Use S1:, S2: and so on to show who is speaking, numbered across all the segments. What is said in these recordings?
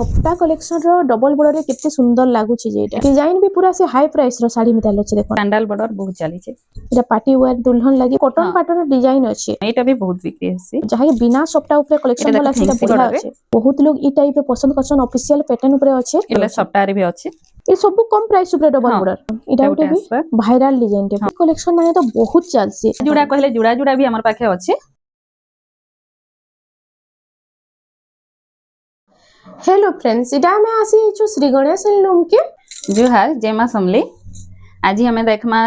S1: सप्ता कलेक्शन रो double border रे केते सुंदर लागुची जे एटा डिजाइन भी पूरा से हाई प्राइस रो साड़ी मिताल अछि देखो
S2: सैंडल बॉर्डर बहुत चली छे
S1: एटा पार्टी वेयर दुल्हन लागि कॉटन पैटर्न डिजाइन अछि
S2: एटा भी बहुत बिक्री हेसी
S1: जहा बिना सप्ता ऊपर कलेक्शन वाला सेटा बढ़िया अछि बहुत लोग ई टाइप पसंद करछन ऑफिशियल पैटर्न ऊपर अछि
S2: एले सप्ता रे भी अछि
S1: ए सब कम प्राइस ऊपर डबल बॉर्डर एटा उटे भी वायरल डिजाइन के कलेक्शन माने तो बहुत चलसी
S2: जुड़ा कहले जुड़ा जुड़ा भी हमर पाखे अछि।
S1: हेलो फ्रेंड्स इटा में आसी छु श्री गणेश लूम के
S2: जुहार जेमा समली आज हमें देखमा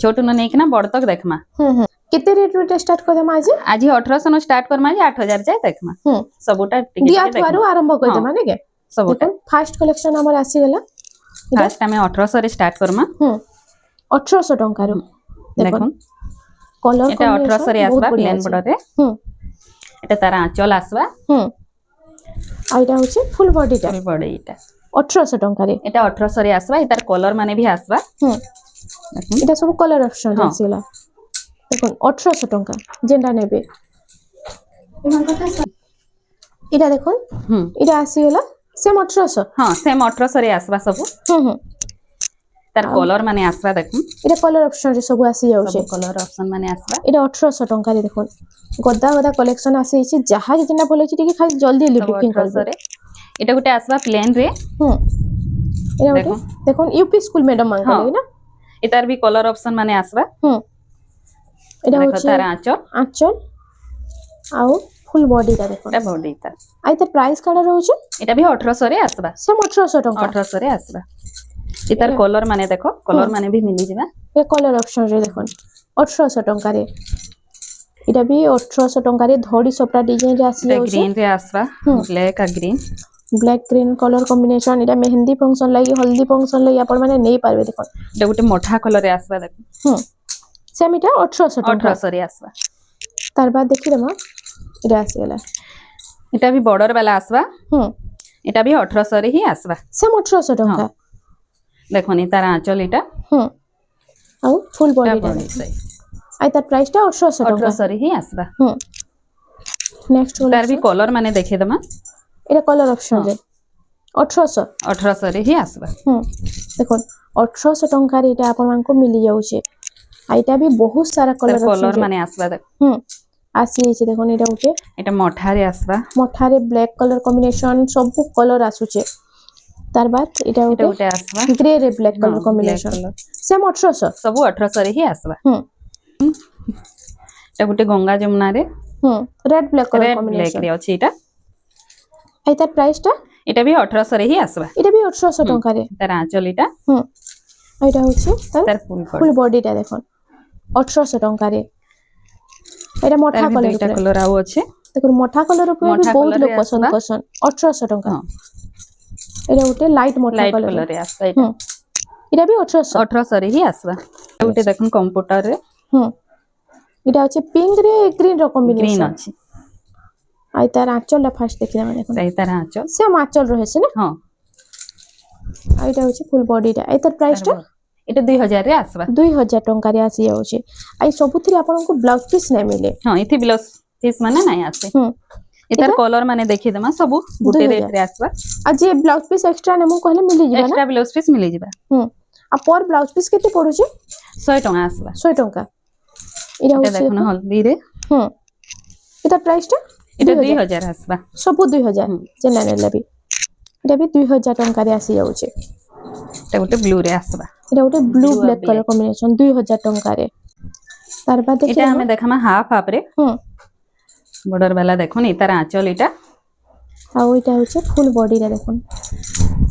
S2: छोटू न नेक ना बड़ तक देखमा
S1: केते रेट रे स्टार्ट करम आज
S2: 1800 न स्टार्ट करमा 8000 जाय देखमा सबटा
S1: दिया थवारु आरंभ कर दे माने के
S2: सबटा
S1: देखो फर्स्ट कलेक्शन हमर आसी गेला
S2: फर्स्ट हमें 1800 रे स्टार्ट करमा
S1: 1800 टंका रो
S2: देखो
S1: कलर
S2: एटा 1800 रे आसबा प्लेन बॉर्डर रे एटा तारा आंचल आसबा
S1: आइटा होची फुल बॉडी
S2: एटा
S1: 1800 टंका रे
S2: एटा 1800 रे आसबा इतार कलर माने भी आसबा
S1: एटा सब कलर ऑप्शन आसीला देखो 1800 टंका जेंडा नेबे इटा देखो इटा आसी गेला सेम 1800
S2: हां सेम 1800 रे आसबा सब तार कलर माने आसबा देखो
S1: इटा कलर ऑप्शन रे सब आसी जाउ छे
S2: कलर ऑप्शन माने आसबा
S1: इटा 1800 टंका रे देखो गद्दा गद्दा कलेक्शन आसी छि जहा जेना बोले छि कि खाली जल्दी बुकिंग कर दे
S2: एटा गुटे आसबा प्लेन रे
S1: एटा देखो देखो यूपी स्कूल मैडम मान गले ना
S2: इतार भी कलर ऑप्शन माने आसबा
S1: एटा होछि
S2: तार आंचल
S1: आंचल आउ फुल बॉडी ता देखो
S2: एटा बॉडी ता
S1: आइ त प्राइस काडा रहउछि
S2: एटा भी 1800 रे आसबा
S1: सेम 1800 टंका
S2: 1800 रे आसबा इतार कलर माने देखो कलर माने भी मिली जिबा
S1: ए कलर ऑप्शन रे देखो 1800 टंका रे इटा भी 1800 टंका रे धड़ी सपटा डिजाइन रे आसी जाउ
S2: ग्रीन रे आसबा ब्लैक आ green
S1: black green colour combination इटा मेहंदी फंक्शन लागि हल्दी फंक्शन लागि आपण माने नै पारबे देखो
S2: एटा गुटे मोठा कलर रे आसबा देखो
S1: सेम इटा 1800 टंका
S2: 1800 रे आसबा
S1: तार बाद देखि देमा इटा आसी गेला
S2: इटा भी बॉर्डर वाला आसबा इटा भी 1800 रे ही आसबा
S1: सेम 1800 टंका
S2: देखो नि तार आंचल इटा
S1: आउ फुल बॉडी आई तार प्राइस ता 1800
S2: रे ही आसबा
S1: नेक्स्ट
S2: तार भी कलर माने देखे दमा
S1: एटा कलर ऑप्शन रे
S2: 1800 रे ही आसबा
S1: देखो 1800 टंका रे एटा आपण मान को मिली जाउ छे आइटा भी बहुत सारा कलर
S2: कलर माने आसबा देख
S1: आसी छे देखो एटा उठे
S2: एटा मोठा रे आसबा
S1: मोठा रे ब्लैक कलर कॉम्बिनेशन सब कलर आसु छे तार बाद एटा उठे
S2: आसबा
S1: ग्रे रे ब्लैक कलर कॉम्बिनेशन सेम 1800
S2: सब 1800 रे ही आसबा एटा गुटे गंगा जमुना रे
S1: रेड ब्लैक कलर कॉम्बिनेशन
S2: रे अछि एटा
S1: आई तार प्राइस ता
S2: एटा भी 1800 रे ही आसबा
S1: एटा भी 1800 टंका रे
S2: तार आंचल एटा
S1: एटा होछि
S2: तार
S1: फुल बॉडी ता देखो 1800 टंका रे एटा मोठा कलर
S2: एटा कलर आउ अछि
S1: देखो मोठा कलर ऊपर भी बहुत लोग पसंद करसन 1800 टंका एटा उटे लाइट मोठा कलर
S2: रे आसबा
S1: एटा भी 1800
S2: रे ही आसबा उटे देखन कंप्यूटर रे
S1: एटा अछि पिंक रे ग्रीन रो कॉम्बिनेशन
S2: ग्रीन अछि
S1: आई तार आंचल ला फास्ट देखिला माने
S2: सही तार आंचल
S1: सेम आंचल रहे छै ना आइटा होछि फुल बॉडी ता आई तार प्राइस ता
S2: एटा 2000 रे आसबा
S1: 2000 टंका रे आसी जाउ छै आई सबुथि आपन को ब्लाउज पीस नै मिले
S2: इथि ब्लाउज पीस माने नै आसे इतार कलर माने देखि दमा सब गुटे रेट रे आसबा
S1: आ जे ब्लाउज पीस एक्स्ट्रा नेमु कहले मिली जिबा ना
S2: एक्स्ट्रा ब्लाउज पीस मिली जिबा
S1: आ पर ब्लाउज पीस केते पड़ु छै
S2: 100 टंका आसबा
S1: 100 टंका इरा होछि
S2: देखन हल्दी रे
S1: एटा प्राइस ता
S2: एटा 2000 आसबा
S1: सब 2000 जेना नेला भी एटा भी 2000 टंका रे आसी जाउ छै
S2: एटा गुटे ब्लू रे आसबा
S1: एटा गुटे ब्लू ब्लैक कलर कॉम्बिनेशन 2000 टंका रे तार बाद देखि
S2: एटा हमें देखमा हाफ हाफ रे बॉर्डर वाला देखो नि तार आंचल एटा
S1: आ ओइटा होछि फुल बॉडी रे देखो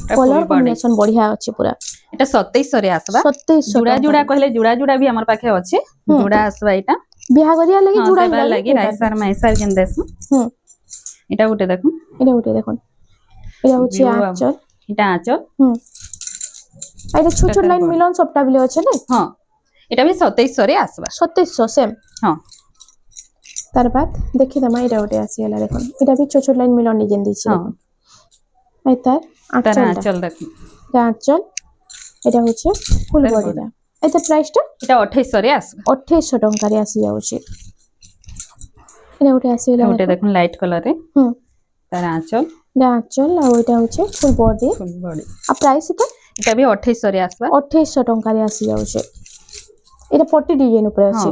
S1: कलर कॉम्बिनेशन बढ़िया अछि पूरा
S2: एटा 2700 रे आसबा
S1: 2700
S2: जुड़ा जुड़ा कहले जुड़ा जुड़ा भी हमर पाखे अछि जुड़ा आसबा एटा
S1: बिहा गरिया लागि जुड़ा जुड़ा
S2: लागि राइसर माइसर जेन देसु एटा गुटे देखो
S1: एटा होछि आंचल
S2: एटा आंचल
S1: एटा छोट छोट लाइन मिलन सबटा बिले अछि नै
S2: हां एटा भी 2700 रे आसबा
S1: 2700 सेम
S2: हां
S1: तार बाद देखि दमा एटा उटे आसी गेला देखो एटा भी छोट छोट लाइन मिलन नि जेन दै छै देखो आई तार
S2: आंचल देखो
S1: आंचल एटा होछि फुल बॉडी रा एटा प्राइस ता
S2: एटा 2800 रे आसबा
S1: 2800 टंका रे आसी जाउ छै एटा उटे आसी गेला
S2: उटे देखो लाइट कलर रे तार आंचल
S1: এটা আঁচল ଆଉ এটা হচ্ছে ফুল বডি
S2: ফুল বডি
S1: আর প্রাইস এটা
S2: এটা भी 2800 रे आसबा
S1: 2800 ଟଙ୍କାରେ ଆସି ଯାଉଛି এটা ପଟି ଡିଜାଇନ ଉପରେ ଅଛି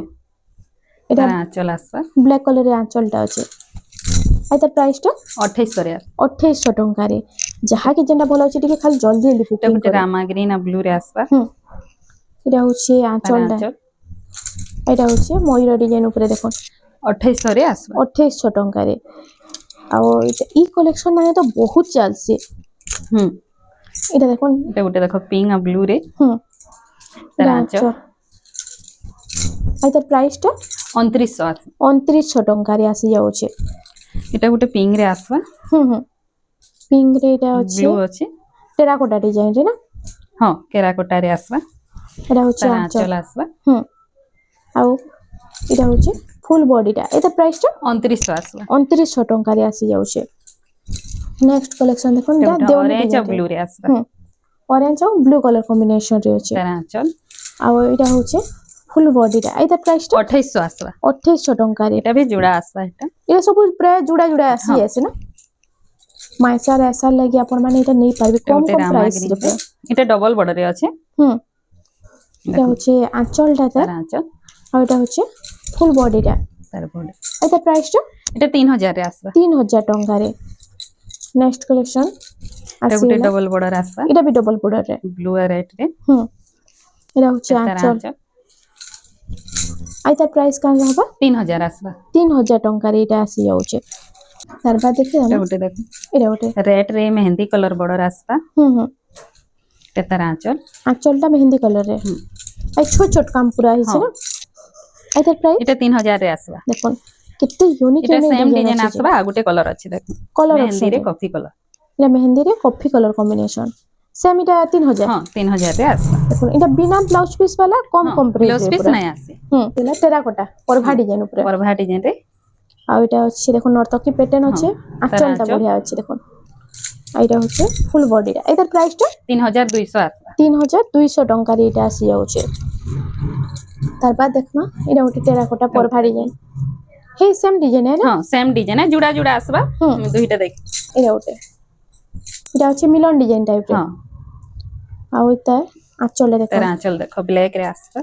S1: এটা
S2: तार आंचल आसबा
S1: ବ୍ଲାକ୍ କଲର ଆঁଚଲଟା ଅଛି ଆଉ ତା ପ୍ରାଇସଟା
S2: 2800 रे
S1: 2800 ଟଙ୍କାରେ ଯାହା କି ଯେନ୍ଟା ଭଲ ଅଛି ଟିକେ ଖାଲି ଜଲ୍ଦି
S2: এটা
S1: ବୁକିଂ
S2: गुटे
S1: କର
S2: रामा ग्रीन आ ब्लू रे आसबा
S1: এটা হচ্ছে
S2: तार
S1: আঁচলটা
S2: आंचल
S1: এটা হচ্ছে ময়ূর ডিজাইন উপরে দেখুন
S2: 2800 रे आसबा
S1: 2800 ଟଙ୍କାରେ ଆଉ ଇ କଲେକ୍ସନ ମାନେ ତ ବହୁତ ଚାଲସି এটা দেখুন
S2: এটা गुटे देखो पिंक आ ब्लू रे तार
S1: এটা
S2: आंचल
S1: আঁচল ଆଉ ତାର ପ୍ରାଇସଟା
S2: 2900 आसबा
S1: 2900 ଟଙ୍କାରେ ଆସି ଯାଉଛି
S2: এটা गुटे पिंक रे आसबा
S1: ପିଙ୍କ ରେ এটা ଅଛି
S2: ब्लू अछि
S1: টেরাকোটা ডিজাইন রে না
S2: हां केराकोटा रे आसबा
S1: এটা হচ্ছে
S2: तार
S1: আঁচল
S2: आंचल आसबा
S1: ଆଉ এটা হচ্ছে ফুল বডিটা এটা প্রাইসটা
S2: 2900 आसबा
S1: 2900 ଟଙ୍କାରେ ଆସି ଯାଉଛି ନେକ୍ସଟ କଲେକ୍ସନ ଦେଖୁন
S2: এটা
S1: এটা
S2: गुटे
S1: ଦେଓନି
S2: ऑरेंज आ
S1: ডিজাଇন
S2: ब्लू रे आसबा
S1: ଅରେଞ୍ଜ ଆଉ ବ୍ଲୁ କଲର କମ୍ବିନେସନ ରେ ଅଛି
S2: तार आंचल
S1: ଆଉ ଏଇଟା ହଉଛି ফুল বডিটা এটা প্রাইসটা
S2: 2800 आसबा
S1: 2800 ଟଙ୍କାରେ
S2: এটা भी जुड़ा आसबा এটা
S1: এটা ସବୁ ପ୍ରାୟ ଜୁଡା ଜୁଡା ଆସି আছে ନା মাইসার এসার লাগি আপন মানে এটা নেই পারবে কম
S2: गुटे
S1: কম
S2: रामा
S1: প্রাইস
S2: ग्रीन
S1: রে
S2: এটা डबल बॉर्डर रे अछि
S1: এটা হচ্ছে আঁচলটা
S2: तार
S1: তার
S2: आंचल
S1: আর এটা হচ্ছে ফুল বডিটা
S2: तार बॉर्डर
S1: এটা প্রাইসটা
S2: এটা 3000 रे आसबा
S1: 3000 ଟଙ୍କାରେ নেক্সট কালেকশন
S2: এটা গুটে
S1: আসিলা
S2: डबल बॉर्डर आसबा
S1: এটা বি ডবল বর্ডার রে
S2: ब्लू आ रेड रे
S1: এটা হচ্ছে
S2: तार
S1: আঁচল
S2: आंचल
S1: আই তার প্রাইস কান হবা
S2: 3000 आसबा
S1: 3000 ଟଙ୍କାରେ এটা আসি যাচ্ছে তার বাদ দেখি
S2: এটা
S1: না
S2: गुटे देखो
S1: এটা ওটে
S2: रेड रे मेहंदी कलर बॉर्डर आसबा এটা तार आंचल
S1: আঁচলটা মেহেন্দি কালার রে এই ছোট ছোট কাম পুরা হইছে না আই তার প্রাইস
S2: এটা 3000 রে आसबा
S1: দেখুন কেতে ইউনিক
S2: এটা
S1: ইউনিক
S2: सेम
S1: ডিজাইন
S2: डिजाइन
S1: আছে
S2: आसबा आ गुटे कलर अछि देखो
S1: কলর
S2: मेहंदी रे
S1: অপশন
S2: कॉफी कलर
S1: এটা মেহেন্দি রে কফি কলর কম্বিনেশন সেম এটা 3000
S2: हां 3000 रे आसबा
S1: দেখুন এটা বিনা ব্লাউজ পিস वाला কম কম প্রাইস
S2: ब्लाउज
S1: রে
S2: पीस
S1: পুরা
S2: नहीं आसे
S1: এটা টেরাকোটা পরভা ডিজাইন উপরে
S2: परभा डिजाइन रे
S1: আর এটা হচ্ছে দেখুন নর্তকী প্যাটার্ন আছে আঁচলটা
S2: আঁচল।
S1: বঢ়িয়া আছে দেখুন আর এটা হচ্ছে ফুল বডিটা এটার প্রাইসটা
S2: 3200 आसबा
S1: 3200 ଟଙ୍କାରେ এটা আসি যাচ্ছে তার বাদ দেখমা এটা ওটি টেরাকোটা পরভা ডিজাইন হে সেম ডিজাইন है ना
S2: हां सेम डिजाइन है जुड़ा जुड़ा आसबा दुईटा देख
S1: এটা ওটে এটা হচ্ছে মিলন ডিজাইন টাইপ রে
S2: हां
S1: আর এটা আঁচলে দেখুন
S2: तार आंचल देखो ब्लैक रे आसबा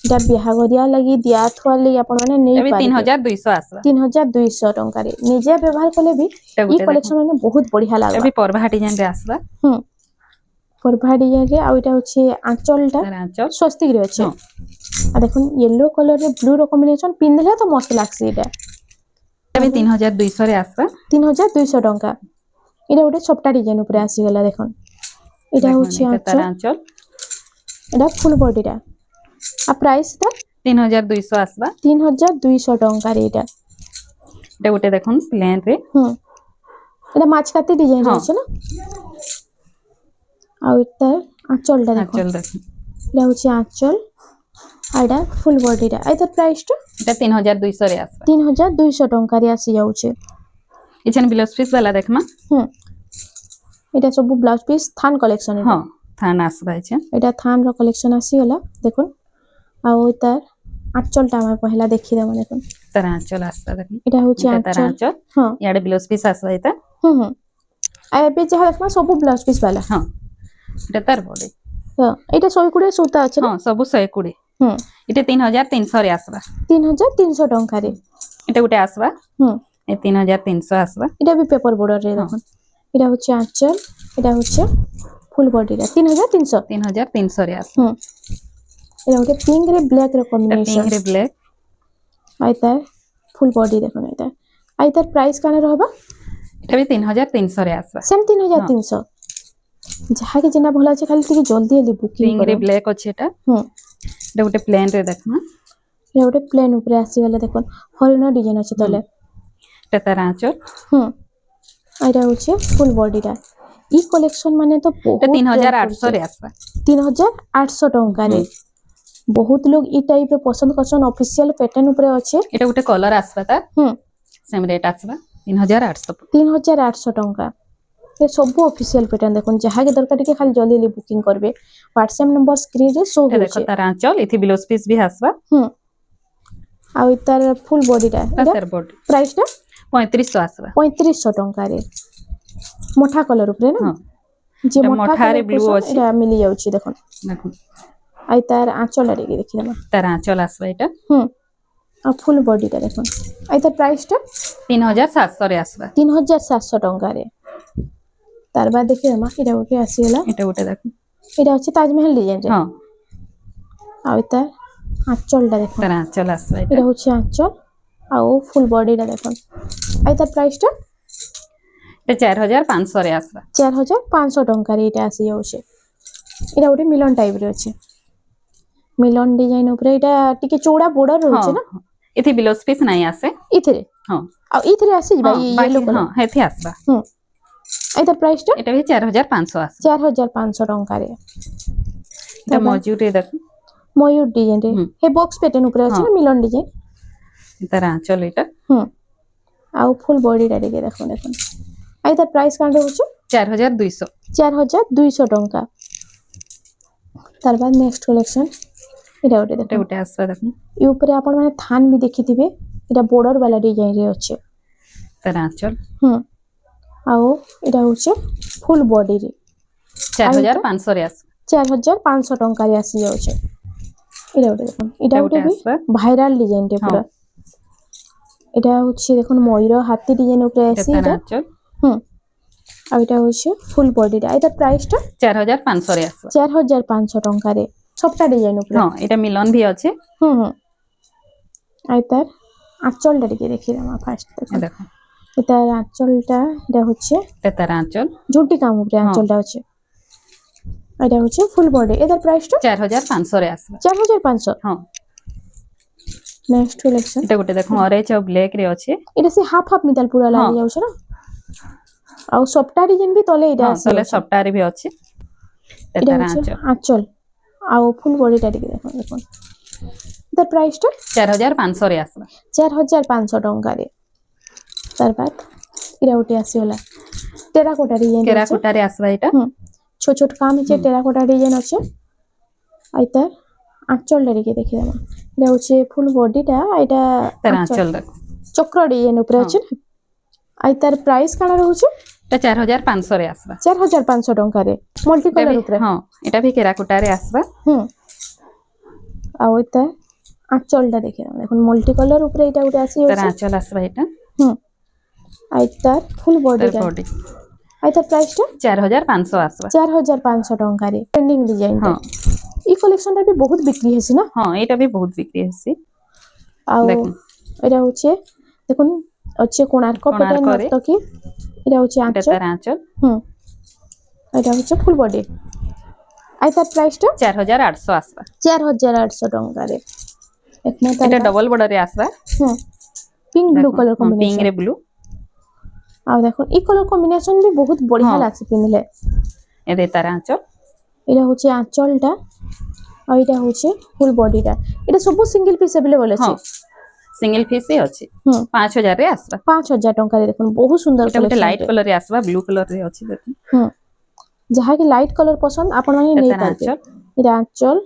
S1: এটা বিহাগরিয়া লাগি দিয়া থুয়ার লাগি আপন মানে নেই
S2: এটা भी
S1: পারিবে
S2: 3200 आसबा
S1: 3200 ଟଙ୍କାରେ ନିଜେ ବ୍ୟବହାର କଲେ ବି
S2: এটা
S1: এই
S2: गुटे
S1: କଲେକ୍ସନ ମାନେ ବହୁତ ବଢିয়া
S2: এটা
S1: লাগবে
S2: भी परभा डिजाइन रे आसबा
S1: পরভা ডিজাইন রে আর এটা হচ্ছে আঁচলটা
S2: तार आंचल
S1: স্বস্তিক রে আছে
S2: हां
S1: আর দেখুন ইয়েলো কালার রে ব্লু র কম্বিনেশন পিনলে তো মস্ত লাগছে এটা
S2: এটা भी 3200 রে आसबा
S1: 3200 ଟଙ୍କା এটা ওটা সবটা ডিজাইন উপরে আসি গলা দেখুন এটা হচ্ছে
S2: तार
S1: আঁচল
S2: आंचल
S1: এটা ফুল বডিটা আর প্রাইস টা
S2: 3200 आसबा
S1: 3200 ଟଙ୍କାରେ এটা
S2: এটা গুটে দেখুন প্লেন রে
S1: এটা মাছকাতি ডিজাইন
S2: হ্যাঁ।
S1: আছে না আর এটা আঁচলটা দেখুন
S2: आंचल देखो
S1: এটা হচ্ছে আঁচল আর এটা ফুল বডিটা এটার প্রাইসটা
S2: এটা 3200 রে आसबा
S1: 3200 ଟଙ୍କାରେ আসি যাচ্ছে
S2: इछन ब्लाउज पीस वाला देखमा
S1: এটা সব ব্লাউজ পিস থান কলেকশন
S2: हां थान आसबा इछन
S1: এটা থান র কলেকশন আসিগলা দেখুন আর তার আঁচলটা আমি পহলা দেখি দেব দেখুন
S2: तार आंचल आसबा देखो
S1: এটা হচ্ছে
S2: तार
S1: আঁচল
S2: आंचल
S1: হ্যাঁ
S2: याडे ब्लाउज पीस आसबा इता
S1: আর এবে যাহা দেখমা সব ব্লাউজ পিস वाला
S2: हां এটা तार बॉडी
S1: এটা 120 সুতা আছে না
S2: हां सब 120
S1: হুম
S2: এটা 3300 রে आसबा
S1: 3300 ଟଙ୍କାରେ
S2: এটা গুটে आसबा ए 3300 आसबा
S1: এটা বি পেপার বর্ডার রে দেখুন এটা হচ্ছে আঁচল এটা হচ্ছে ফুল বডিটা 3300
S2: 3300 রে आसबा
S1: এটা হচ্ছে পিঙ্ক রে ব্ল্যাক রে
S2: এটা
S1: কম্বিনেশন
S2: पिंक रे ब्लैक
S1: আইতা ফুল বডি দেখুন এটা আইতার প্রাইস কানে রহবা
S2: এটা भी 3300 রে आसबा
S1: সেম 3300 যাহা কি যেনা ভালো আছে খালি টিকে জলদি জলদি বুকিং
S2: पिंक
S1: করো
S2: रे ब्लैक अछि এটা এটা গুটে প্লেন রে দেখমা
S1: এটা ଗୋଟେ প্লেন উপরে আসি গলে দেখুন হরিণ ডিজাইন আছে তলে
S2: এটা তার আঁচল
S1: এটা হচ্ছে ফুল বডিটা ই কলেকশন মানে তো
S2: এটা
S1: বহুত
S2: 3800 রে आसबा
S1: 3800 ଟଙ୍କାରେ ବହୁତ লোক ই টাইপ রে পছন্দ করছন অফিশিয়াল প্যাটার্ন উপরে আছে
S2: এটা গুটে কলর आसबा ता सेम रेट आसबा 3800
S1: 3800 ଟଙ୍କା ଏ ସବୁ ଅଫିସିଆଲ ପ୍ୟାଟର୍ନ ଦେଖୁন ଯାହା କି ଦରକାର ଟିକେ ଖାଲି ଜଲ୍ଦି ଜଲ୍ଦି ବୁକିଂ କରିବେ WhatsApp ନମ୍ବର ସ୍କ୍ରିନ ରେ ଶୋ
S2: এটা দেখো
S1: होছে
S2: তার আঁচল এথি ব্লাউজ পিস भी आसबा
S1: ଆଉ ତାର ফুল বডিটা
S2: তার বডি
S1: প্রাইসটা
S2: 3500 आसबा
S1: 3500 ଟଙ୍କାରେ मठा कलर ऊपर ना
S2: हाँ
S1: जे
S2: এটা
S1: मठा
S2: মঠারে
S1: कलर
S2: blue
S1: ब्लू
S2: ଅଛି।
S1: এটা मिली जाउची देखो
S2: দেখুন
S1: आई तार आंचल रे देखि दमा
S2: তার আঁচল আসবে এটা
S1: आ फुल बॉडी टा देखो आई तार प्राइस टा
S2: 3700 রে আসবে
S1: 3700 टंका रे तार बाद देखि दमा एटा ओके आसीला
S2: এটা গোটে দেখুন
S1: एटा होची ताजमहल डिजाइन रे
S2: হ্যাঁ
S1: आई तार आंचल टा देखो
S2: তার আঁচল আসবে এটা
S1: এটা হচ্ছে আঁচল আর ফুল বডিটা দেখুন আর তার প্রাইসটা
S2: এটা 4500 রে আসবে
S1: 4500 ଟଙ୍କାରେ ଏଇଟା ଆସି ଯାଉଛି ଏଇଟା ଗୋଟେ ମିଲନ ଟାଇପ ରେ ଅଛି ମିଲନ ଡିଜାଇନ ଉପରେ ଏଇଟା ଟିକେ ଚଉଡା ବୋର୍ଡର ରହୁଛି ନା
S2: এতে ব্লাউজ পিস নাই আসে
S1: ଇଥିରେ
S2: হ্যাঁ
S1: ଆଉ ଇଥିରେ ଆସିଯିବା
S2: হ্যাঁ,
S1: ଇ
S2: বাকি
S1: ୟେଲୋ କଲର
S2: হ্যাঁ হেথি আসবা
S1: আর ତାର ପ୍ରାଇସଟା
S2: এটা ବି 4500 আসবে
S1: 4500 ଟଙ୍କାରେ
S2: এটা মজুরি দেখুন
S1: ମୟୂର ଡିଜାଇନ ରେ
S2: ହୁଁ।
S1: ହେ ବକ୍ସ ପ୍ୟାଟର୍ନ ଉପରେ ଅଛି ନା ମିଲନ ଡିଜାଇନ
S2: তার আঁচল এটা
S1: ଆଉ ଫୁଲ ବଡିଟା ଟିକେ ଦେଖୁন ଦେଖୁন ଆଉ ତାର ପ୍ରାଇସ କାଣ ରହୁଛି
S2: 4200
S1: 4200 ଟଙ୍କା ତାର ବାଦ ନେକ୍ସଟ କଲେକ୍ସନ ଏଇଟା ଗୋଟେ
S2: এটা
S1: ଦେଖୁন
S2: গোটে আসবে দেখুন
S1: ଇ ଉପରେ ଆପଣ ମାନେ ଥାନ ବି ଦେଖିଥିବେ ଏଇଟା border ବାଲା ଡିଜାଇନ ରେ ଅଛି
S2: তার আঁচল
S1: ଆଉ ଏଇଟା ହଉଛି ଫୁଲ ବଡି ରେ
S2: 4500 রে আসবে
S1: 4500 ଟଙ୍କାରେ ଆସି ଯାଉଛି ଏଇଟା ଗୋଟେ ଦେଖୁন ଏଇଟା
S2: এটা
S1: ଗୋଟେ
S2: গোটে
S1: ବି
S2: আসবে
S1: ଭାଇରାଲ ଡିଜାଇନ ଟେ ପୁରା ଏଇଟା ହଉଛି ଦେଖୁন ମୟୂର ହାତୀ ଡିଜାଇନ ଉପରେ
S2: এটা
S1: ଆସି
S2: তার
S1: ଏଇଟା
S2: আঁচল
S1: ଆଉ ଏଇଟା ହଉଛି ଫୁଲ ବଡି ଟା ଏଇଟା ପ୍ରାଇସ ଟା
S2: 4500 রে আসবে
S1: 4500 ଟଙ୍କାରେ ସବଟା ଡିଜାଇନ ଉପରେ
S2: হ্যাঁ এটা মিলন ভি আছে
S1: ଆଉ ତାର ଆଞ୍ଚଲଟା ଟିକେ ଦେଖିଦେବା ଫାଷ୍ଟ
S2: এই দেখুন
S1: ତାର ଆଞ୍ଚଲଟା ଏଇଟା ହচ্ছে
S2: এটা তার আঁচল
S1: ଝୁଟି କାମ ଉପରେ ଆଞ୍ଚଲଟା ଅଛି ଏଇଟା ହচ্ছে ফুল বডি এটার প্রাইসটা
S2: 4500 রে আসবে
S1: 4500
S2: হ্যাঁ
S1: নেক্সট কালেকশন
S2: এটা গোটে দেখুন অরেঞ্জ আর ব্ল্যাক রে আছে
S1: এটা সে হাফ হাফ মিতাল পুরা লাগি যাଉଛି না ଆଉ সবটা ডিজাইন ବି তলে এটা
S2: হ্যাঁ
S1: আছে
S2: তলে সবটারে ভি আছে এটা
S1: এটা
S2: তার
S1: হচ্ছে
S2: আঁচল
S1: আঁচল ଆଉ ফুল বডিটা ଟିକେ দেখুন দেখুন তার প্রাইসটা
S2: 4500 রে আসবে
S1: 4500 ଟଙ୍କାରେ ତାର ବାଦ ଏଇଟା ଗୋଟେ ଆସିଗଲା টেরাকোটা ডিজাইন
S2: কেরাকোটারে আসবে এটা
S1: ছোট ছোট কাম হচ্ছে টেরাকোটা ডিজাইন আছে আর তার আঁচলটা ଟିକେ ଦେଖିଦେବା এটা হচ্ছে ফুল বডিটা এটা
S2: তার আঁচল দেখো
S1: চক্র ডিজাইন উপরে আছে না আর তার প্রাইস কাଣା রହୁଛି
S2: এটা 4500 রে আসবে
S1: 4500 ଟଙ୍କାରେ মল্টি কলর উপরে
S2: হ্যাঁ এটা ভি কেরাকোটারে আসবে
S1: ଆଉ এটা আঁচলটা ଦେଖିଦେବା দেখুন মল্টি কলর উপরে এটা ଗୋଟେ আসি
S2: তার
S1: যাଉଛି
S2: আঁচল আসবে এটা
S1: আর তার ফুল
S2: তার
S1: বডিটা
S2: বডি
S1: আর তার প্রাইসটা
S2: 4500 আসবে
S1: 4500 ଟଙ୍କାରେ ট্রেন্ডিং ডিজাইন
S2: হ্যাঁ
S1: ই কলেকশনটা ବି বহুত বিক্রি হয়েছে না
S2: হ্যাঁ এটা ভি বহুত বিক্রি হচ্ছে
S1: ଆଉ
S2: দেখুন
S1: এটা হচ্ছে দেখুন হচ্ছে কোଣାর্ক প্যাটার্ন
S2: কোଣାর্কରେ।
S1: তো কি এটা হচ্ছে
S2: এটা
S1: আঁচল
S2: তার আঁচল
S1: এটা হচ্ছে ফুল বডি আর তার প্রাইসটা
S2: 4800 আসবে
S1: 4800 ଟଙ୍କାରେ একমাত্র
S2: এটা ডবল বর্ডারে আসবে
S1: pink blue colour
S2: pink
S1: combination
S2: রে ব্লু
S1: আর দেখুন এই কলর কম্বিনেশন भी বহুত বঢ়িয়া
S2: হ্যাঁ।
S1: লাগছে পিনলে
S2: এদের তার আঁচল
S1: এটা হচ্ছে আঁচলটা আর এটা হচ্ছে ফুল বডিটা এটা সব সিঙ্গেল পিস अवेलेबल আছে
S2: হ্যাঁ সিঙ্গেল পিসই আছে
S1: হুম।
S2: 5000 রে আসবে
S1: 5000 ଟଙ୍କାରେ দেখুন বহুত সুন্দর
S2: এটা গোটে লাইট কলর রে আসবে ব্লু কলর রে আছে দেখুন
S1: যাহাকে লাইট কলর পছন্দ আপন মানে নেই
S2: তার
S1: পারবে
S2: আঁচল
S1: এটা আঁচল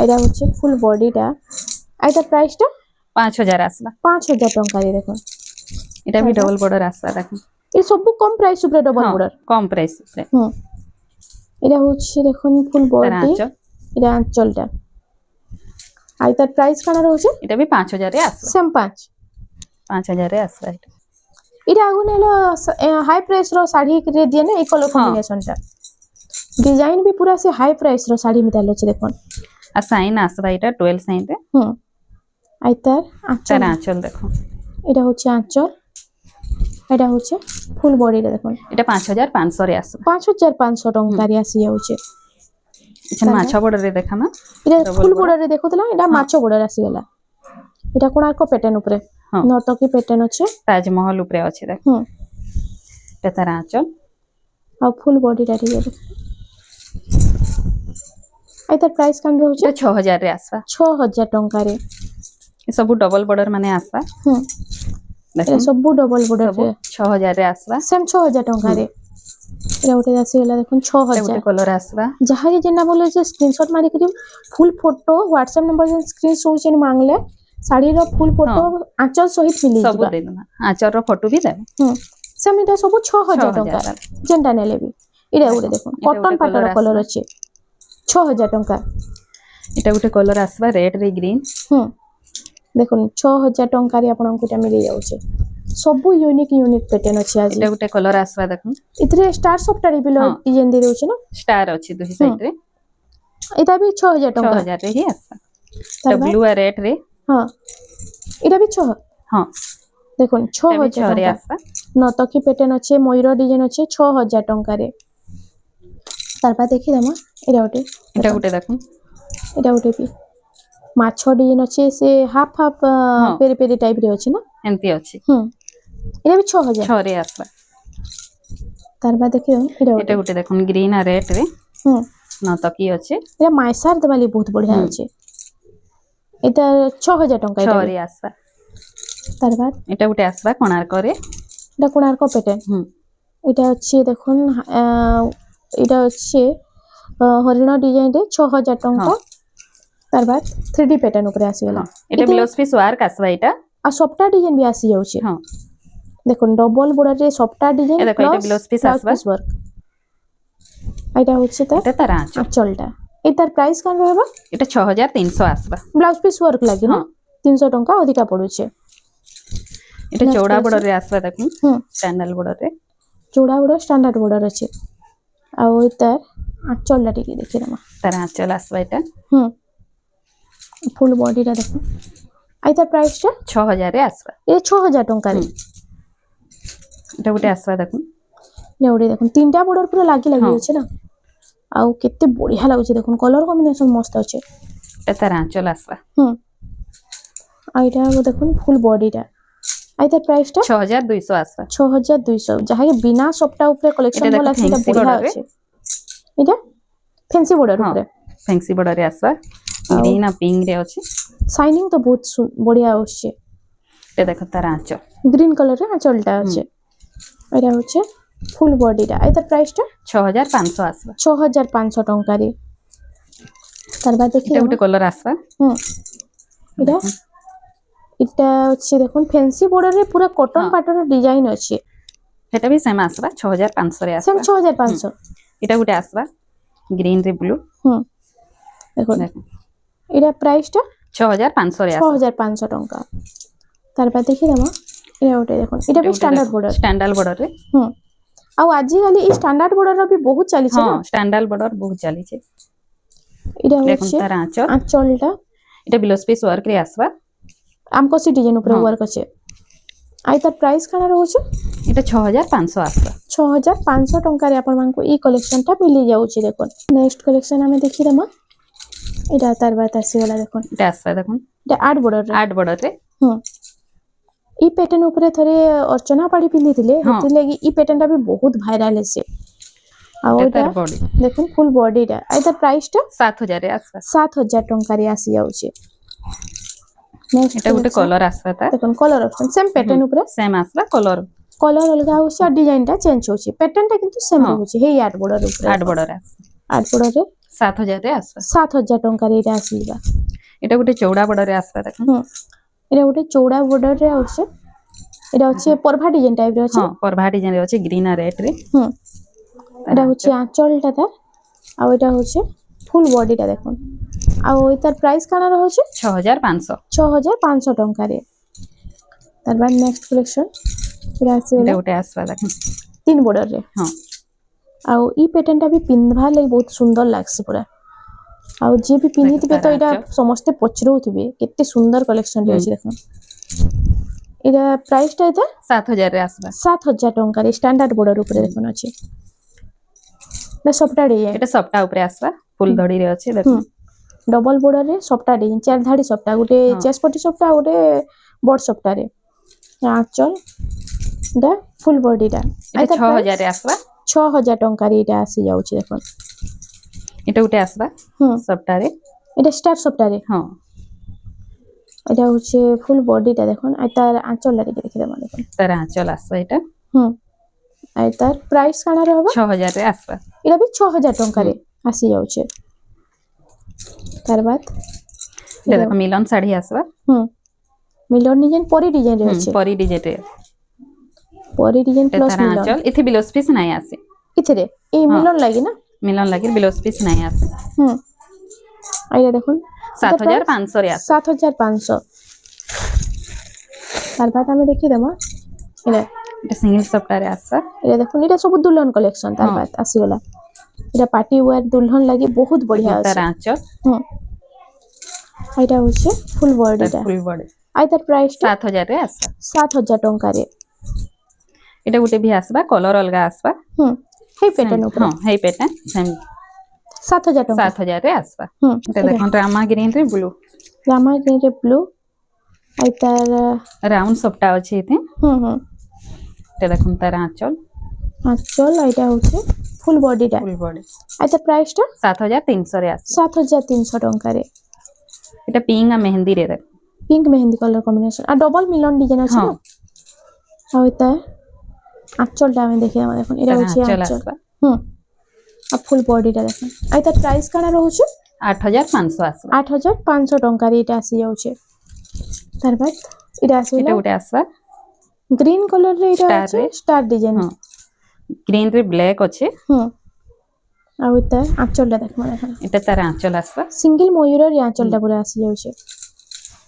S1: এটা হচ্ছে ফুল বডিটা আর এটা প্রাইসটা
S2: 5000 আসবে
S1: 5000 ଟଙ୍କାରେ দেখুন
S2: এটা ভি ডবল বর্ডার আসবে দেখুন
S1: এই সব কম প্রাইস উপরে ডবল
S2: হ্যাঁ,
S1: বর্ডার
S2: কম প্রাইস রে
S1: এটা হচ্ছে দেখুন ফুল
S2: তার
S1: বডি
S2: আঁচল
S1: এটা আঁচলটা আর তার প্রাইস কানা রয়েছে
S2: এটা ভি 5000 রে আসবে
S1: সেম 5
S2: 5000 রে আসবে এটা
S1: এটা আগুন হলো হাই প্রাইস র শাড়ি রে দিয়ে না এই কলর কম্বিনেশনটা ডিজাইন भी पूरा से हाई प्राइस র শাড়ি মিতাল আছে দেখুন
S2: আর সাইন আসবে এটা 12 সাইন রে
S1: আর তার আঁচল
S2: তার আঁচল দেখুন
S1: এটা হচ্ছে আঁচল এটা হচ্ছে ফুল বডিটা দেখুন
S2: এটা 5500 রে আসবে
S1: 5500 ଟଙ୍କାରେ ଆସି ଯାଉଛି
S2: এখানে মাছ বর্ডার রে দেখামা
S1: এটা ফুল বর্ডারে দেখুতলা এটা মাছ বর্ডার আসি গলা এটা কোଣାর্ক প্যাটার্ন উপরে
S2: হ্যাঁ।
S1: নর্তকী প্যাটার্ন আছে
S2: তাজমহল উপরে আছে দেখ এটা তার আঁচল
S1: আর ফুল বডিটা দিয়ে দেখুন আর তার প্রাইস কান রହୁଛି
S2: এটা 6000 রে আসবে
S1: 6000 ଟଙ୍କାରେ
S2: ଏ ସବୁ ଡବଲ ବର୍ଡର ମାନେ ଆସିବା
S1: এটা ସବୁ ডবল বর্ডার
S2: ସବୁ 6000 ରେ ଆସିବା
S1: সেম 6000 ଟଙ୍କାରେ এটা ଗୋଟେ ଆସିଗଲା ଦେଖୁন
S2: এটা
S1: 6000
S2: ଗୋଟେ କଲର ଆସିବା
S1: ଯାହା ଯେନା ବୋଲେ ଯେ ସ୍କ୍ରିନଶଟ ମାରି କରି ফুল ফটো WhatsApp नंबर जे स्क्रीन शॉट जेन मांगले साड़ी रो फुल फोटो आंचल सहित मिली
S2: ସବୁ
S1: ଯିବା
S2: ଦେଇଦେବା ଆଚାରର ଫଟୋ ବି ଦେବେ
S1: ସେମିତି ସବୁ 6000
S2: 6000
S1: ଟଙ୍କା ଯେନ୍ଟା ନେଲେ ବି ଏଇଟା ଗୋଟେ ଦେଖୁন
S2: ଏଇଟା
S1: କଟନ
S2: ଗୋଟେ
S1: ପାଟର
S2: colour
S1: କଲର ଅଛି 6000 ଟଙ୍କା
S2: এটা ଗୋଟେ କଲର ଆସିବା ରେଡ୍ ରେ ଗ୍ରୀନ୍
S1: দেখুন 6000 ଟଙ୍କାରେ ଆପଣଙ୍କୁ ଏଟା ମିଳି ଯାଉଛି ସବୁ ୟୁନିକ୍ ପ୍ୟାଟର୍ନ ଅଛି ଆଜି
S2: এটা ଗୋଟେ କଲର ଆସିବା ଦେଖୁন
S1: ଏଥିରେ ଷ୍ଟାର ସଫ୍ଟୱେୟାର ବି
S2: ହଁ।
S1: ଡିଜାଇନ ଦେଇ ଦଉଛି ନା
S2: ଷ୍ଟାର ଅଛି ଦୁଇ ସାଇଡ ରେ
S1: ଏଟା ବି 6000 ଟଙ୍କା
S2: 6000 ରେ ହିଁ ଆସିବା
S1: ତାର
S2: এটা ବ୍ଲୁ আর ରେଡ୍ ରେ
S1: ହଁ ଏଟା ବି 6
S2: ହଁ
S1: দেখুন
S2: এটা ବି
S1: 6000
S2: ଛଅରେ
S1: ଟଙ୍କା
S2: ଆସିବା
S1: ନତକି ପ୍ୟାଟର୍ନ ଅଛି ମୟୂର ଡିଜାଇନ ଅଛି 6000 ଟଙ୍କାରେ ତାରপর ଦେଖିଦମା ଏଟା ଗୋଟେ
S2: এটা ଗୋଟେ ଦେଖୁন
S1: ଏଟା ଗୋଟେ ବି ମାଛ ଡିଜାଇନ ଅଛି ସେ half half peri peri type ରେ ଅଛି ନା
S2: ଏମିତି ଅଛି
S1: ଏଟା ବି 6000
S2: ଛଅରେ ଆସିବା
S1: ତାରপর ଦେଖିଦମ ଏଟା
S2: এটা ଗୋଟେ ଦେଖୁন ଗ୍ରୀନ୍ আর ରେଡ୍ ରେ ନତକି ଅଛି
S1: ଏଟା ମାଇସାର ଦେବାଲି ବହୁତ ବଢିଆ ଅଛି এটা 6000 ଟଙ୍କା এটা
S2: ଛଅରେ ଆସିବା
S1: তারপর
S2: এটা ଗୋଟେ ଆସିବା କୋଣାର୍କରେ
S1: এটা কোଣାর্ক প্যাটার্ন এটা ଅଛି দেখুন এটা ଅଛି হরিণ ডিজাইন রে 6000 ଟଙ୍କା তারপর 3D প্যাটার্ন উপরে আসিগলা
S2: এটা ব্লাউজ পিস ওয়ার্ক আসবা এটা
S1: আর সফটা ডিজাইন भी আসি যাଉଛି
S2: হ্যাঁ
S1: দেখুন ডবল বর্ডার রে সফটা ডিজাইন
S2: দেখো এটা ব্লাউজ পিস আসবা
S1: ওয়ার্ক এটা হচ্ছে তার
S2: এটা তার আঁচল
S1: আঁচলটা এটার প্রাইস কান রহবা
S2: এটা 6300 আসবা
S1: ব্লাউজ পিস ওয়ার্ক লাগি না 300 ଟଙ୍କା ଅଧିକା ପଡୁଛି
S2: এটা চৌড়া বর্ডর রে আসবা দেখুন স্ট্যান্ডার্ড বর্ডর রে
S1: চৌড়া বর্ডর স্ট্যান্ডার্ড বর্ডর আছে আর এটার আঁচলটা টিকে দেখি দমা
S2: তার আঁচল আসবা এটা
S1: ফুল বডিটা দেখুন আর এটার প্রাইসটা
S2: 6000 রে আসবা
S1: এটা 6000 ଟଙ୍କାରେ
S2: এটা গোটে আসবা দেখুন
S1: নেউড়ি দেখুন তিনটা বর্ডর পুরো লাগি লাগি আছে না ଆଉ କେତେ ବଢିଆ ଲାଗୁଛି ଦେଖୁନ କଲର କମ୍ବିନେସନ ମସ୍ତ ଅଛି
S2: এটা তার আঁচল আসবা
S1: ଆଉ ଏଇଟା ଦେଖୁନ ফুল বডিটা আর এটার প্রাইসটা
S2: 6200 আসবা
S1: 6200 যাহাকে বিনা সপটা উপরে কালেকশন
S2: এটা
S1: ভাল
S2: দেখো
S1: আছে এটা
S2: fancy
S1: বঢ়িয়া
S2: border রে।
S1: আছে এটা ফ্যান্সি বর্ডর উপরে
S2: ফ্যান্সি বর্ডর রে আসবা গ্রিন আর পিঙ্ক রে আছে
S1: শাইনিং তো বহুত বঢ়িয়া আসছে
S2: এটা দেখো তার আঁচল
S1: গ্রিন কালার রে আঁচলটা আছে এটা হচ্ছে ফুল বডিটা এটার প্রাইসটা
S2: 6500 আসবা
S1: 6500 ଟଙ୍କାରେ তারপর দেখি
S2: এটা গোটে কলর আসবা
S1: এটা এটা হচ্ছে দেখুন ফ্যান্সি বর্ডারে পুরো কটন পাটর ডিজাইন আছে
S2: এটা भी সেম আসবা 6500 রে
S1: সেম
S2: আসবা
S1: 6500
S2: এটা গোটে আসবা গ্রিন রে ব্লু
S1: দেখুন
S2: দেখো
S1: এটা প্রাইসটা
S2: 6500 রে আসবা
S1: 6500 ଟଙ୍କା তারপর দেখি দমা এটা ওটা দেখুন এটা भी স্ট্যান্ডার্ড বর্ডার
S2: স্ট্যান্ডার্ড বর্ডর রে
S1: ଆଉ ଆଜିକାଲି এই স্ট্যান্ডার্ড বর্ডার ବି ବହୁତ ଚାଲିଛି
S2: হ্যাঁ
S1: না
S2: স্ট্যান্ডার্ড বর্ডর বহুত চালিছে
S1: এটা
S2: দেখুন
S1: হচ্ছে
S2: তার আঁচল
S1: আঁচলটা
S2: এটা ব্লাউজ পিস ওয়ার্ক রে আসবা
S1: আমকোসি ডিজাইন উপরে ওয়ার্ক আছে আই তার প্রাইস কানা রହୁଛି
S2: এটা 6500 আসবা
S1: 6500 ଟଙ୍କାରେ ଆପଣମାନଙ୍କୁ এই କଲେକ୍ସନଟା ମିଳି ଯାଉଛି ଦେଖୁন ନେକ୍ସଟ କଲେକ୍ସନ ଆମେ ଦେଖିଦମା এটা তার বাত আসিগলা দেখুন
S2: এটা আসবা দেখুন
S1: এটা আট বর্ডর
S2: আট বর্ডর রে
S1: এই প্যাটার্ন উপরে থরে অর্চনা পাড়ি পিন্ধিଥିଲେ হেতি লাগি এই প্যাটার্নটা भी বহুত ভাইরাল হেছে আর
S2: এটা
S1: এটা
S2: বডি
S1: দেখুন ফুল বডিটা আর এটা প্রাইসটা
S2: 7000 রে আসবা
S1: 7000 ଟଙ୍କାରେ আসি যাଉଛି নেক্সট
S2: এটা গোটে কলর আসবা তা
S1: দেখুন কলর অপশন সেম প্যাটার্ন উপরে
S2: সেম আসবা কলর
S1: কলর অলগা হচ্ছে আর ডিজাইনটা চেঞ্জ হচ্ছে প্যাটার্নটা কিন্তু সেম রହୁଛି হেই আট বর্ডর উপরে
S2: আট বর্ডর আসবা
S1: আট বর্ডরে
S2: 7000 রে আসবা
S1: 7000 ଟଙ୍କାରେ এটা আসিবা
S2: এটা গোটে চৌড়া বর্ডর রে আসবা দেখুন
S1: এটা ଗୋଟେ চৌড়া বর্ডরে আছে এটা হচ্ছে পরভা ডিজাইন টাইপের আছে
S2: হ্যাঁ পরভা ডিজাইন রে আছে গ্রিন আর রেড রে
S1: এটা হচ্ছে আঁচলটা তার আর এটা হচ্ছে ফুল বডিটা দেখুন আর এটার প্রাইস কানা রହୁଛି
S2: 6500
S1: 6500 ଟଙ୍କାରେ তারপর নেক্সট কালেকশন এটা আছে
S2: এটা গোটে আসবা দেখুন
S1: তিন বর্ডরে
S2: হ্যাঁ
S1: ଆଉ এই প্যাটার্নটা ବି ପିନ୍ଧିବା ଲାଗି ବହୁତ ସୁନ୍ଦର ଲାଗୁଛି ପୁରା ଆଉ ଯିଏ ବି ପିନ୍ଧିଥିବେ ତ ଏଇଟା ସମସ୍ତେ ପଚରଉଥିବେ କେତେ ସୁନ୍ଦର କଲେକ୍ସନ ଅଛି ଦେଖୁନ এটা প্রাইসটা এটা
S2: 7000 রে আসবা
S1: 7000 ଟଙ୍କାରେ স্ট্যান্ডার্ড বর্ডর উপরে দেখুন আছে না সবটা ডিজাইন
S2: এটা সবটা উপরে আসবা ফুল ধড়ি রে আছে দেখুন
S1: ডবল বর্ডরে সবটা ডিজাইন চার ধাড়ি সবটা গোটে চেস্টপটি সবটা গোটে বড় সবটারে আঁচল এটা ফুল বডিটা
S2: এটা 6000 রে আসবা
S1: 6000 ଟଙ୍କାରେ এটা আসি যাଉଛି দেখুন
S2: এটা গোটে আসবা সবটা রে
S1: এটা স্টার সবটারে
S2: হ্যাঁ
S1: এটা হচ্ছে ফুল বডিটা দেখুন আর তার আঁচলটা টিকে দেখি দেবা দেখুন
S2: তার আঁচল আসবা এটা
S1: আর তার প্রাইস কানা রহবা
S2: 6000 রে আসবা
S1: এটা भी 6000 ଟଙ୍କାରେ আসি যাଉଛି তার বাদ
S2: এটা দেখো মিলন শাড়ি আসবা
S1: মিলন ডিজাইন পরি ডিজাইন রে আছে
S2: পরি ডিজাইন রে
S1: परी डिजाइन प्लस
S2: तार
S1: मिलन
S2: आंचल इथे ब्लाउज पीस नहीं आसे
S1: इथरे ए
S2: हाँ।
S1: मिलन लागी ना
S2: मिलन लगे ब्लाउज पीस नहीं आसे
S1: आइरा देखुन
S2: 7500 रे आसे
S1: 7500 तार बाद हमें देखि देमा इले
S2: এটা সিঙ্গেল সফটওয়্যার আসবা
S1: इले देखुन इटा सब दुल्हन कलेक्शन तार
S2: हाँ।
S1: बाद आसी गला इटा पार्टी वेयर दुल्हन लागी बहुत बढ़िया
S2: তার
S1: আছে
S2: আঁচল
S1: এটা হচ্ছে ফুল বডিটা
S2: ফুল বডি
S1: আই তার প্রাইসটা
S2: 7000 রে আসবা
S1: 7000 টঙ্কারে
S2: এটা গুটে ভি আসবা কলর অলগা আসবা
S1: হেই প্যাটার্ন উপর
S2: হ্যাঁ হেই প্যাটার্ন সেম
S1: 7000 টঙ্কা
S2: 7000 রে আসবা এটা
S1: এটা
S2: দেখুন রামা গ্রিন রে ব্লু
S1: রামা গ্রিন ব্লু আই তার
S2: রাউন্ড সফটা আছে এতে এটা দেখুন তার আঁচল
S1: আঁচল এটা হচ্ছে ফুল বডিটা
S2: ফুল বডি
S1: আই তার প্রাইসটা
S2: 7300 রে আসবা
S1: 7300 টঙ্কারে
S2: এটা পিঙ্ক আর মেহেন্দি রে দেখ
S1: পিঙ্ক মেহেন্দি কালার কম্বিনেশন আর ডবল মিলন ডিজাইন আছে
S2: হ্যাঁ।
S1: না আর তার আঁচলটা আমি দেখি আমার দেখুন এটা হচ্ছে
S2: আঁচল
S1: আঁচল
S2: আসবা
S1: আর ফুল বডিটা দেখুন আই তার প্রাইস কানা রହୁଛି
S2: 8500 আসবা
S1: 8500 টঙ্কারে এটা আসি যাচ্ছে তার বাদ এটা আসিলা
S2: এটা গুটে আসবা
S1: গ্রিন কলর রে এটা
S2: Star
S1: আছে
S2: রে।
S1: স্টার ডিজাইন
S2: হ্যাঁ গ্রিন রে ব্ল্যাক আছে
S1: আর তার আঁচলটা দেখুন এখন
S2: এটা তার আঁচল আসবা
S1: সিঙ্গেল ময়ূরের আঁচলটা পুরা আসি যাচ্ছে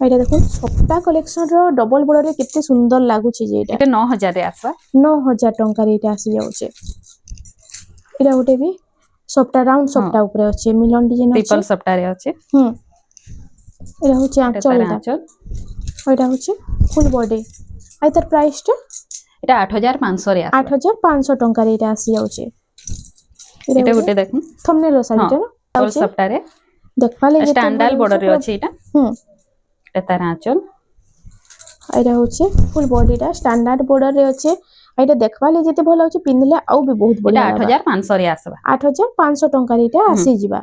S1: এটা দেখুন সবটা কলেকশন র ডবল বর্ডরে কেতে সুন্দর লাগুছে যে এটা
S2: এটা 9000 রে আসবা
S1: 9000 টঙ্কারে এটা আসি যাচ্ছে এটা গোটে বি সবটা রাউন্ড সবটা উপরে আছে মিলন ডিজাইন আছে
S2: ট্রিপল সফটা রে আছে
S1: এটা হচ্ছে
S2: এটা তার
S1: আঁচলটা
S2: আঁচল
S1: এটা হচ্ছে ফুল বডি আর তার প্রাইসটা
S2: এটা 8500 রে আসবা
S1: 8500 টঙ্কারে এটা আসি যাচ্ছে
S2: এটা গুটে দেখুন
S1: থম্বনেল শাড়িটা না
S2: ট্রিপল সফটা রে
S1: দেখবালে
S2: স্ট্যান্ডার্ড বর্ডর রে আছে এটা এটা তার আঁচল
S1: এটা হচ্ছে ফুল বডিটা স্ট্যান্ডার্ড বর্ডর রে আছে এটা দেখবালে যেতে ভালো আছে পিনলে আউ বি বহুত
S2: এটা
S1: বড়িয়া
S2: 8500 রে আসবা
S1: 8500 টঙ্কার এটা আসি ଯିବା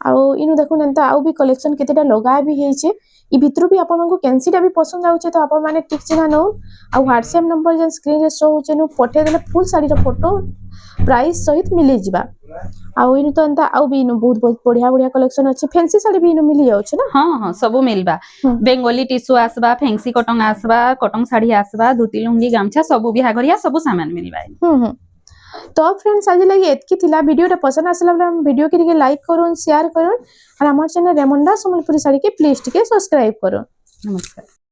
S1: ଆଉ ଇନୁ ଦେଖୁନ ଏନ୍ତା ଆଉ ବି କଲେକ୍ସନ କେତେଟା ଲଗା ବି ହେଇছে ଇ ଭିତରୁ ବି ଆପଣଙ୍କୁ କେନ୍ସିଟା ବି ପସନ୍ଦ ଆଉଛେ ତ ଆପଣ ମାନେ ଠିକ ଚିହ୍ନା ନଉ ଆଉ ହ୍ୱାଟ୍ସଆପ୍ ନମ୍ବର ଯେନ୍ ସ୍କ୍ରିନରେ ଶୋ ହଉଛେ ନୁ ପଠେଇ ଦେଲେ ଫୁଲ୍ ଶାଢ଼ୀର ଫଟୋ ପ୍ରାଇସ୍ ସହିତ ମିଳି ଯିବା ଆଉ ଇନୁ ତ ଏନ୍ତା ଆଉ ବି ଇନୁ ବହୁତ ବହୁତ ବଢିଆ ବଢିଆ କଲେକ୍ସନ ଅଛି ଫେନ୍ସି ଶାଢ଼ୀ ବି ଇନୁ ମିଳି ଯାଉଛି ନା
S2: हाँ हाँ सबू मिलबा बेंगोली टिश्यू आसबा फैंसी कटन आसबा कटन साड़ी आसबा धोती लुंगी गामछा सबू बिहाघरिया सबू सामान मिलबा
S1: तो फ्रेंड्स आज लगी एतकी थिला वीडियोटा पसंद आसला बेले वीडियो के लाइक करूँ शेयर करूँ और हमारे चैनल रेमंडा सम्बलपुरी साड़ी के प्लीज टिके सब्सक्राइब करूँ
S2: नमस्कार।